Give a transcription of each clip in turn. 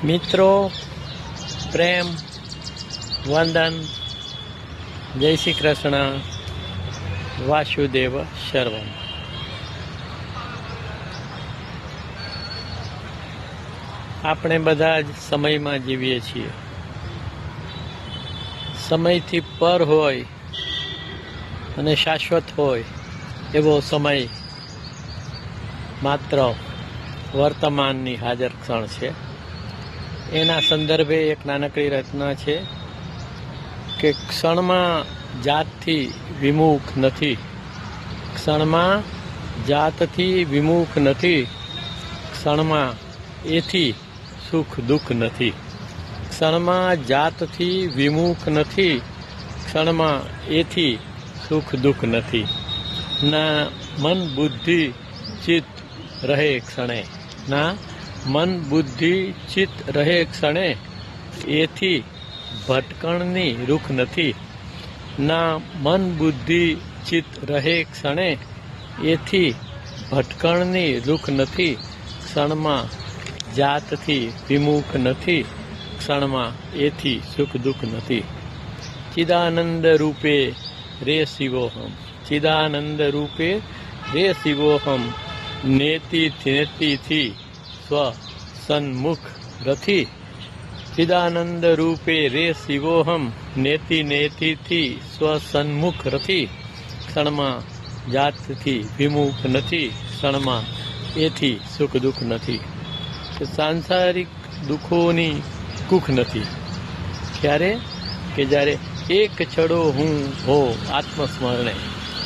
મિત્રો, પ્રેમ, વંદન, જય શ્રી કૃષ્ણ, વાસુદેવ સર્વમ. આપણે બધા જ સમયમાં જીવીએ છીએ. સમયથી પર હોય અને શાશ્વત હોય એવો સમય માત્ર વર્તમાનની હાજર ક્ષણ છે. એના સંદર્ભે એક નાનકડી રચના છે કે ક્ષણમાં જાતથી વિમુખ નથી, ક્ષણમાં જાતથી વિમુખ નથી, ક્ષણમાં એથી સુખ દુઃખ નથી. ક્ષણમાં જાતથી વિમુખ નથી, ક્ષણમાં એથી સુખ દુઃખ નથી. ના મન બુદ્ધિ ચિત્ત રહે ક્ષણે, ના મન બુદ્ધિ ચિત્ત રહે ક્ષણે, એથી ભટકણની રૂખ નથી. ના મન બુદ્ધિ ચિત્ત રહે ક્ષણે, એથી ભટકણની રૂખ નથી. ક્ષણમાં જાતથી વિમુખ નથી, ક્ષણમાં એથી સુખ દુઃખ નથી. ચિદાનંદ રૂપે રે શિવોહમ, ચિદાનંદ રૂપે રે શિવોહમ, નેતિ નેતિથી સ્વ સન્મુખ રથી. ચિદાનંદ રૂપે રે શિવોહમ, નેતિ નેતિથી સ્વ સન્મુખ રથી. ક્ષણમાં જાતથી વિમુખ નથી, ક્ષણમાં એથી સુખ દુઃખ નથી. સાંસારિક દુઃખોની કુખ નથી. ક્યારે કે જ્યારે એક છડો હું હો આત્મસ્મરણે,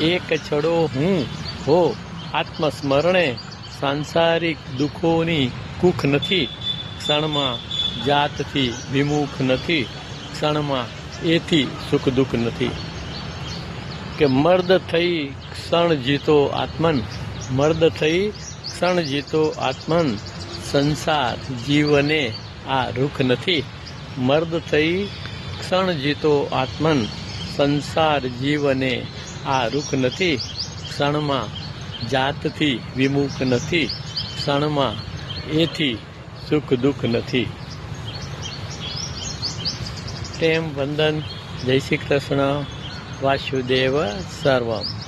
એક છડો હું હો આત્મસ્મરણે, સાંસારિક દુઃખોની કુખ નથી. ક્ષણમાં જાતથી વિમુખ નથી, ક્ષણમાં એથી સુખ દુઃખ નથી. કે મર્દ થઈ ક્ષણ જીતો આત્મન, મર્દ થઈ ક્ષણ જીતો આત્મન, સંસાર જીવને આ રૂખ નથી. મર્દ થઈ ક્ષણ જીતો આત્મન, સંસાર જીવને આ રૂખ નથી. ક્ષણમાં જાતથી વિમુખ નથી, ક્ષણમાં એથી સુખ દુઃખ નથી. પ્રેમ, વંદન, જય શ્રી કૃષ્ણ, વાસુદેવ સર્વમ.